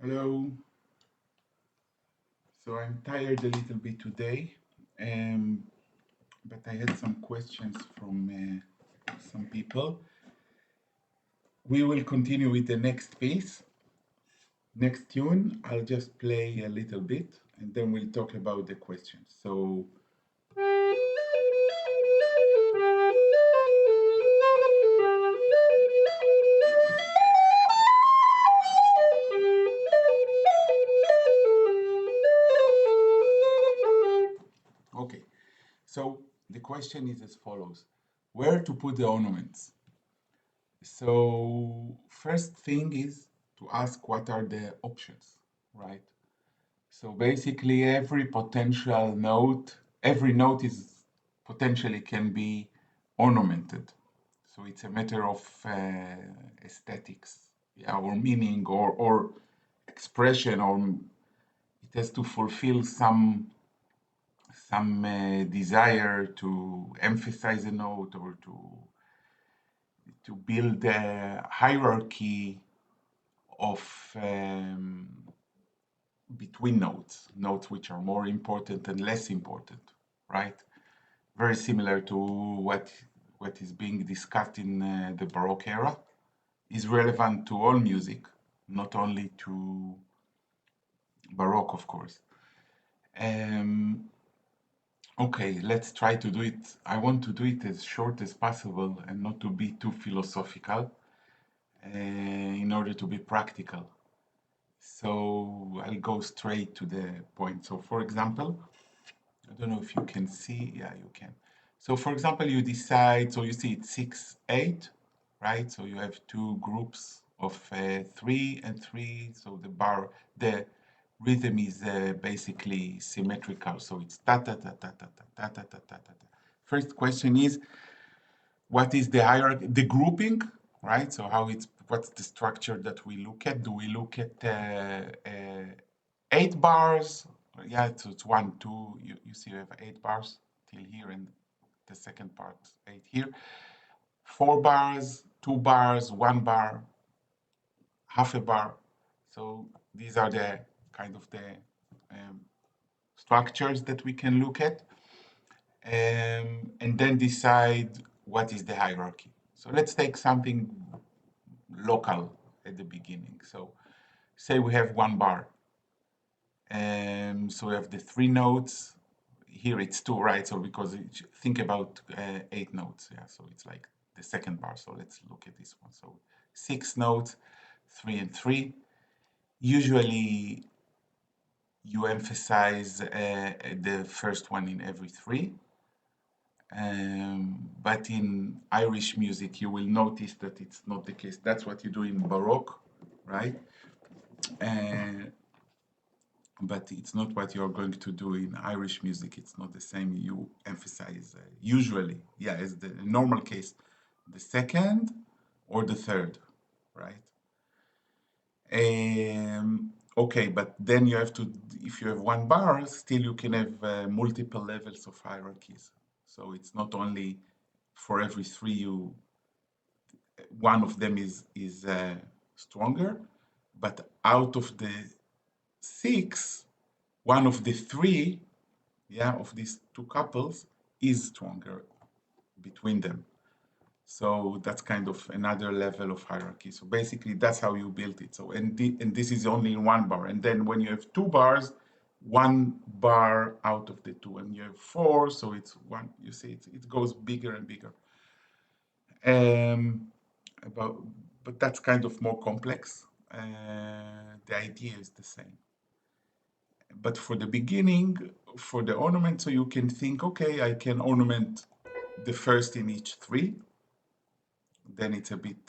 Hello. So I'm tired a little bit today, um, but I had some questions from some people. We will continue with the next piece. Next tune, I'll just play a little bit and then we'll talk about the questions. So, okay. So the question is as follows: where to put the ornaments? So, first thing is to ask what are the options, right? So basically, every note is potentially can be ornamented. So it's a matter of aesthetics, yeah, or meaning, or expression, or it has to fulfill some desire to emphasize a note or to build a hierarchy of between notes which are more important and less important, right? Very similar to what is being discussed in the Baroque era, is relevant to all music, not only to Baroque, of course. Um, okay, let's try to do it. I want to do it as short as possible and not to be too philosophical in order to be practical. So I'll go straight to the point. So, for example, I don't know if you can see. Yeah, you can. So, for example, you decide, so you see it's 6, 8, right? So you have two groups of 3 and 3. So the rhythm is basically symmetrical. So it's ta ta ta ta ta ta ta ta ta ta ta. First question is, what is the hierarchy, the grouping, right? So what's the structure that we look at? Do we look at 8 bars? Yeah, so it's 1, 2. You see, you have 8 bars till here, and the second part 8 here. 4 bars, 2 bars, 1 bar, half a bar. So these are the kind of the um, structures that we can look at, and then decide what is the hierarchy. So let's take something local at the beginning. So say we have 1 bar. So we have the 3 notes. Here it's 2, right? So because think about 8 notes. Yeah, so it's like the second bar. So let's look at this one. So 6 notes, 3 and 3. Usually you emphasize the first one in every 3. But in Irish music, you will notice that it's not the case. That's what you do in Baroque, right? Uh, but it's not what you're going to do in Irish music. It's not the same. You emphasize usually, yeah, as the normal case, the second or the third, right? Okay, but then you have to, if you have 1 bar, still you can have multiple levels of hierarchies. So it's not only for every 3 one of them is stronger, but out of the 6, one of the 3, yeah, of these two couples is stronger between them. So that's kind of another level of hierarchy. So basically, that's how you build it. So and this is only in 1 bar. And then when you have 2 bars, 1 bar out of the 2, and you have 4, so it's one. You see, it goes bigger and bigger. Um, about, but that's kind of more complex. The idea is the same. But for the beginning, for the ornament, so you can think, okay, I can ornament the first in each 3. Then it's a bit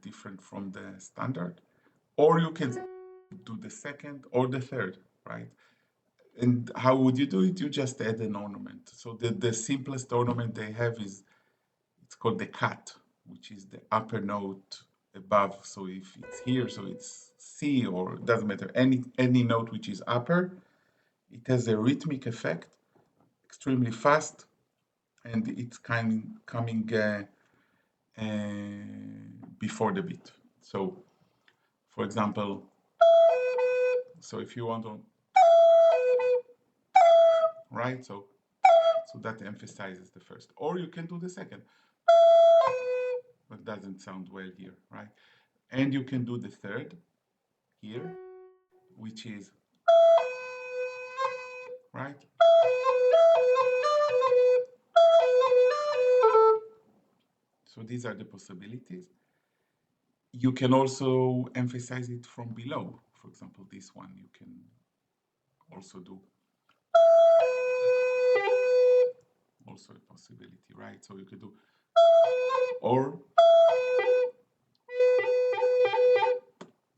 different from the standard. Or you can do the second or the third, right? And how would you do it? You just add an ornament. So the simplest ornament they have is, it's called the cut, which is the upper note above. So if it's here, so it's C, or it doesn't matter, any note which is upper, it has a rhythmic effect, extremely fast, and it's coming before the beat. So, for example, So if you want to, right? So that emphasizes the first. Or you can do the second. But doesn't sound well here, right? And you can do the third here, which is, right? So these are the possibilities. You can also emphasize it from below. For example, this one you can also do. Also a possibility, right? So you could do, or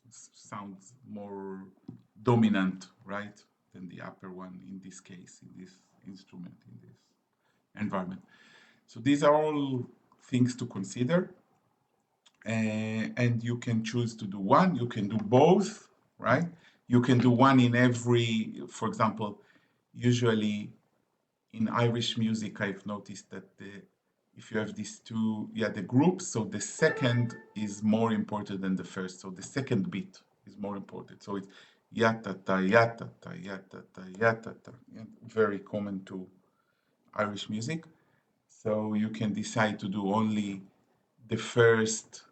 sounds more dominant, right, than the upper one in this case, in this instrument, in this environment. So these are all things to consider. And you can choose to do one, you can do both, right? You can do one in every, for example, usually in Irish music, I've noticed that if you have these two, the groups, so the second is more important than the first. So the second beat is more important. So it's yatata, yatata, yatata, yatata, very common to Irish music. So you can decide to do only the first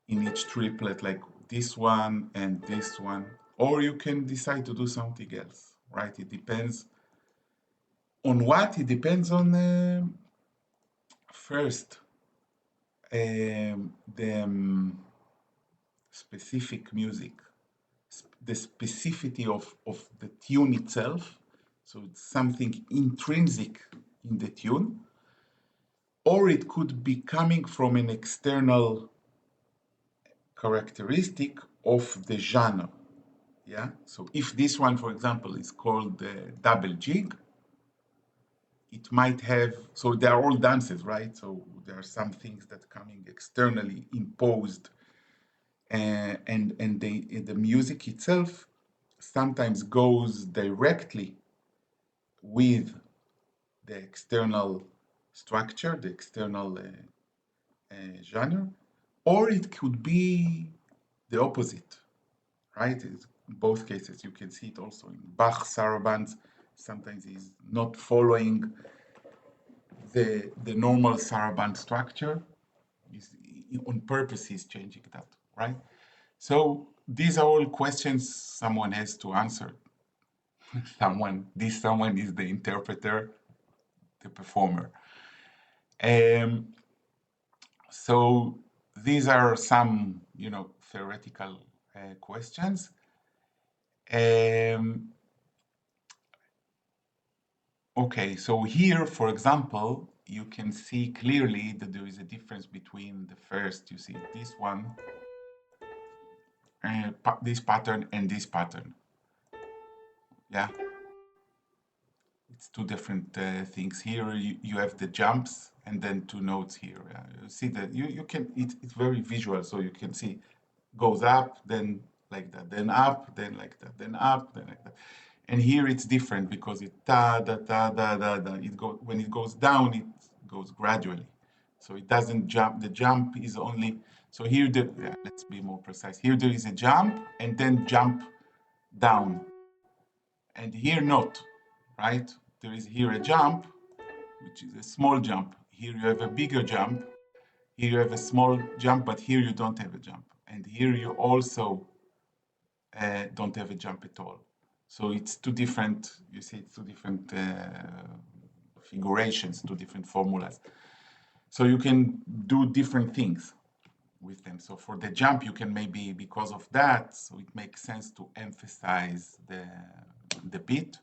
in each triplet, like this one and this one, or you can decide to do something else, right? It depends on what? It depends on first the specific music, the specificity of the tune itself. So it's something intrinsic in the tune, or it could be coming from an external characteristic of the genre. Yeah. So if this one, for example, is called double jig, it might have, so they are all dances, right? So there are some things that coming externally imposed, and the music itself sometimes goes directly with the external structure, the external genre, or it could be the opposite, right? In both cases, you can see it also in Bach sarabands. Sometimes he's not following the normal saraband structure. He's, on purpose, he's changing that, right? So these are all questions someone has to answer. Someone is the interpreter, the performer. Um, so these are some, theoretical questions. Um, okay, so here, for example, you can see clearly that there is a difference between the first, you see this one, this pattern and this pattern. Yeah, it's two different things. Here you have the jumps and then two notes here. You see that you can, it's very visual, so you can see goes up, then like that, then up, then like that, then up, then like that. And here it's different because it da da da da da da. When it goes down, it goes gradually. So it doesn't jump. The jump is only, so here let's be more precise. Here there is a jump and then jump down. And here not, right? There is here a jump, which is a small jump. Here you have a bigger jump. Here you have a small jump, but here you don't have a jump. And here you also don't have a jump at all. So it's two different, you see, it's two different figurations, two different formulas. So you can do different things with them. So for the jump, you can maybe, because of that, so it makes sense to emphasize the beat.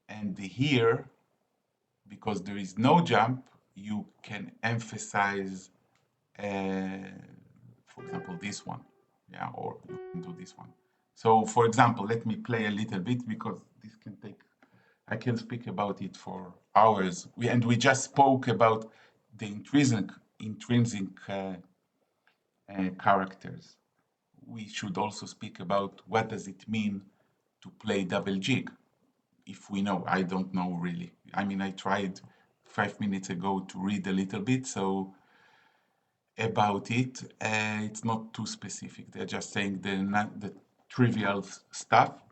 And here, because there is no jump, you can emphasize, for example, this one, yeah, or you can do this one. So, for example, let me play a little bit because this can take, I can speak about it for hours. We just spoke about the intrinsic characters. We should also speak about what does it mean to play double jig. If we know, I don't know really. I mean, I tried 5 minutes ago to read a little bit, so about it, it's not too specific. They're just saying the trivial stuff.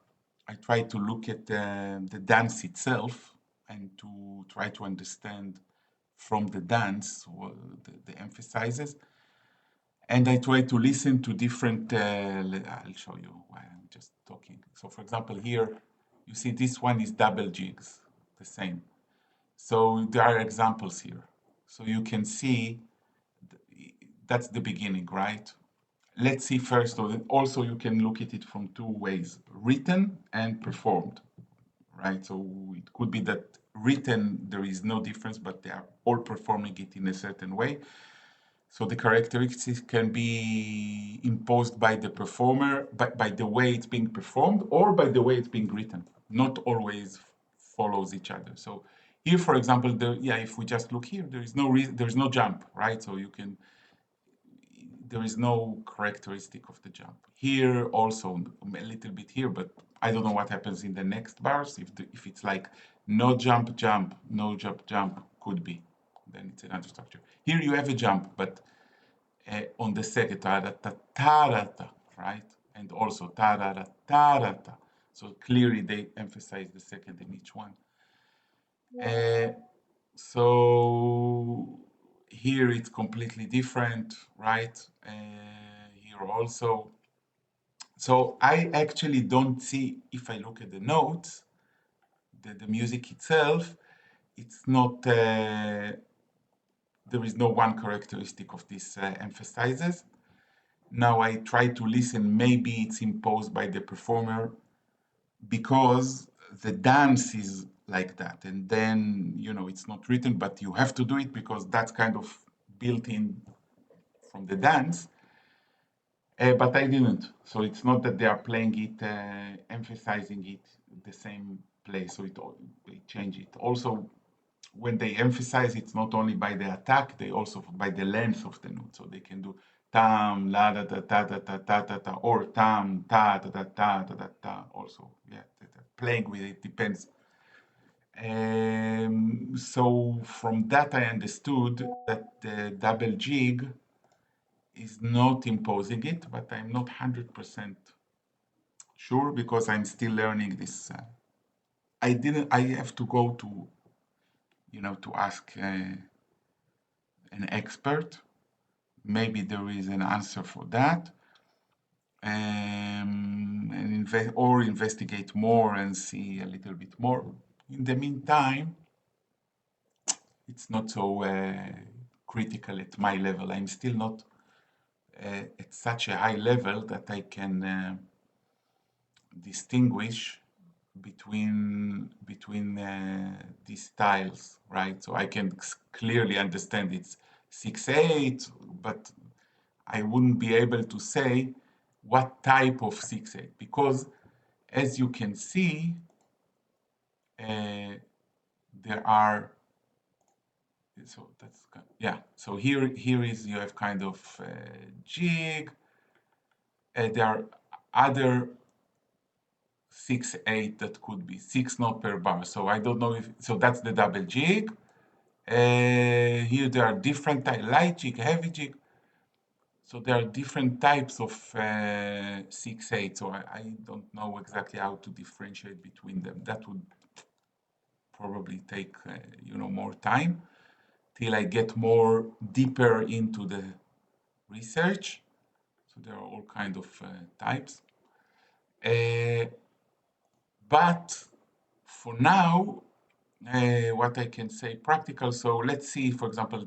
I try to look at the dance itself and to try to understand from the dance the emphasizes. And I try to listen to different, I'll show you why I'm just talking. So for example, here, you see this one is double jigs, the same. So there are examples here. So you can see that's the beginning, right? Let's see first, also you can look at it from two ways, written and performed, right? So it could be that written, there is no difference, but they are all performing it in a certain way. So the characteristics can be imposed by the performer, by the way it's being performed, or by the way it's being written. Not always follows each other. So here, for example, if we just look here, there is no jump, right? So there is no characteristic of the jump. Here also a little bit here, but I don't know what happens in the next bars. If it's like no jump, jump, no jump, jump, could be. Then it's another structure. Here you have a jump, but on the second ta-da-ta-ta-da-ta, right? And also ta-da-da-ta-da-ta. So clearly they emphasize the second in each one. So here it's completely different, right? Here also. So I actually don't see, if I look at the notes, the music itself, it's not, there is no one characteristic of this emphasizes. Now I try to listen, maybe it's imposed by the performer because the dance is like that. And then, it's not written, but you have to do it because that's kind of built in from the dance. But I didn't. So it's not that they are playing it, emphasizing it the same place. So they change it. Also, when they emphasize, it's not only by the attack, they also by the length of the note. So they can do tam, la da da ta da ta ta ta ta, or tam, ta da da ta da da ta. Also, yeah, playing with it depends. So from that, I understood that the double jig is not imposing it, but I'm not 100% sure because I'm still learning this. I have to go to ask an expert. Maybe there is an answer for that. Or investigate more and see a little bit more. In the meantime, it's not so critical at my level. I'm still not at such a high level that I can distinguish between these styles, right? So I can clearly understand it's 6/8, but I wouldn't be able to say what type of 6/8 because, as you can see, there are. So that's yeah. So here is you have kind of jig. There are other 6/8 that could be 6 notes per bar. So I don't know if so that's the double jig. Here there are different light jig, heavy jig. So there are different types of 6/8. So I don't know exactly how to differentiate between them. That would probably take more time till I get more deeper into the research. So there are all kind of types. But for now, what I can say practical. So let's see, for example,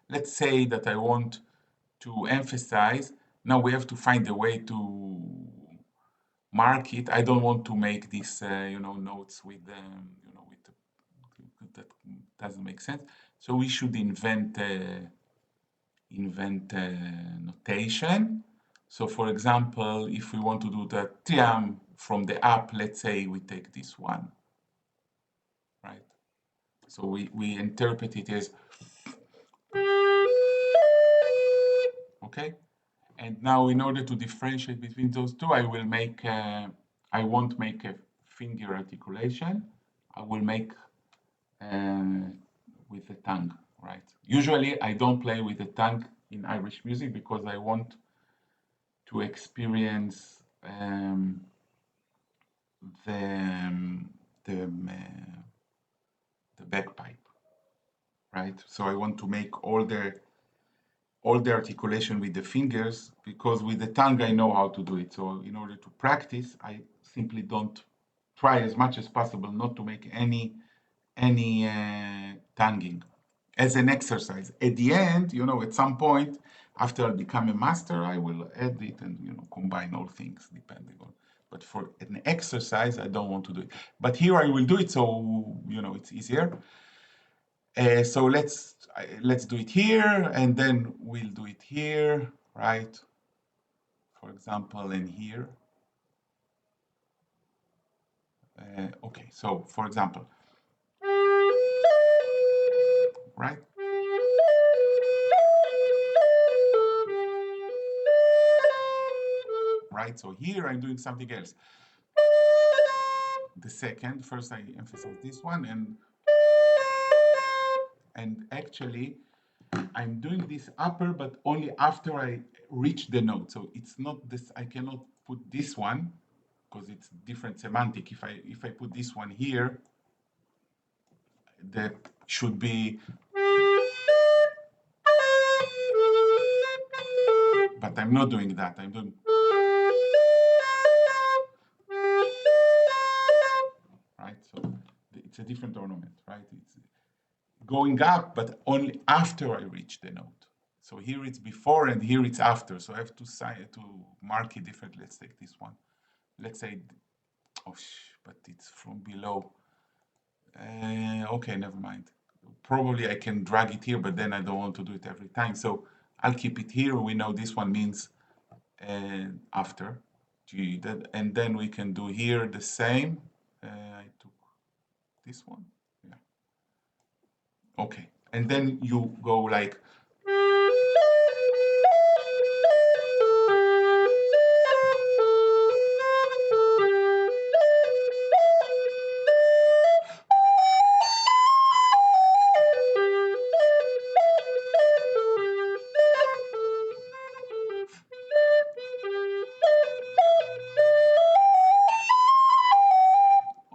let's say that I want to emphasize. Now we have to find a way to mark it. I don't want to make these, notes with, that doesn't make sense. So we should invent notation. So for example, if we want to do the tiam from the up, let's say we take this one, right? So we interpret it as, okay? And now in order to differentiate between those two, I won't make a finger articulation. I will make with the tongue, right? Usually I don't play with the tongue in Irish music because I want to experience um, the um, the um, uh, the bagpipe, right? So I want to make all the articulation with the fingers because with the tongue I know how to do it. So in order to practice, I simply don't try as much as possible not to make any tonguing as an exercise. At the end, at some point, after I become a master, I will add it and combine all things depending on. But for an exercise, I don't want to do it. But here I will do it, so it's easier. So let's do it here, and then we'll do it here, right? For example, in here. Okay, so for example, right? Right, so here I'm doing something else. The second, first I emphasize this one, and actually I'm doing this upper, but only after I reach the note. So it's not this, I cannot put this one because it's different semantic. If I put this one here, that should be, but I'm not doing that. I'm doing, right? So it's a different ornament, right? It's going up, but only after I reach the note. So here it's before and here it's after. So I have to mark it differently. Let's take this one. Let's say, oh, but it's from below. Okay, never mind. Probably I can drag it here, but then I don't want to do it every time. So I'll keep it here. We know this one means after. And then we can do here the same. I took this one. Yeah. Okay. And then you go like.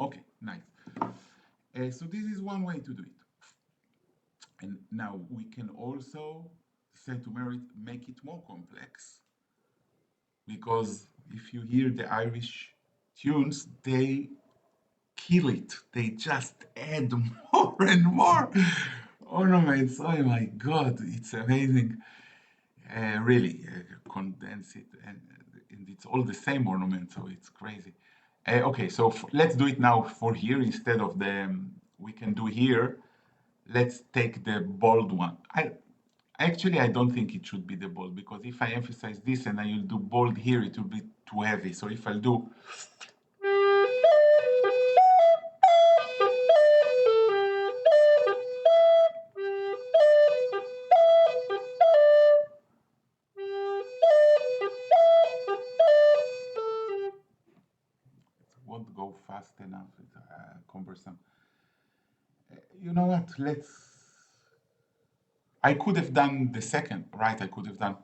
Okay, nice. So this is one way to do it. And now we can also say to Merit, make it more complex. Because if you hear the Irish tunes, they kill it. They just add more and more ornaments. Oh my God, it's amazing. Really, condense it, and it's all the same ornament, so it's crazy. Okay, so let's do it now for here instead of the. We can do here. Let's take the bold one. Actually, I don't think it should be the bold because if I emphasize this and I will do bold here, it will be too heavy. So if I'll do it won't go fast enough. It's cumbersome. You know what? I could have done the second, right? I could have done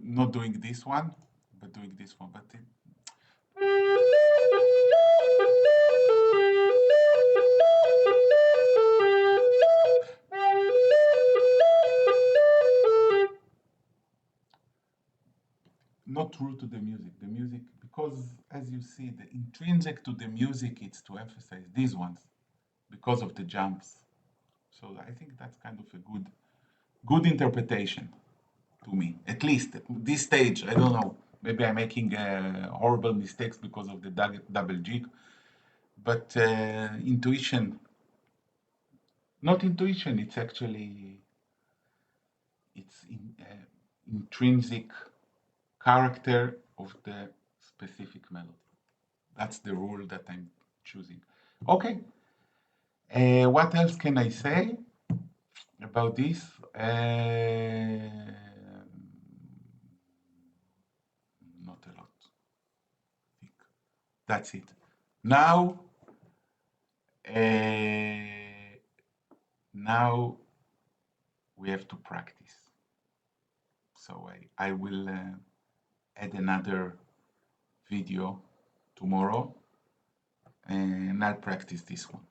not doing this one, but doing this one. But not true to the music. The music, because as you see, the intrinsic to the music is to emphasize these ones because of the jumps. So I think that's kind of a good interpretation to me, at least at this stage. I don't know. Maybe I'm making horrible mistakes because of the double jig, but intuition, not intuition. It's actually intrinsic character of the specific melody. That's the rule that I'm choosing. Okay. What else can I say about this? Not a lot. I think that's it. Now, uh, now we have to practice. So I will. add another video tomorrow and I'll practice this one.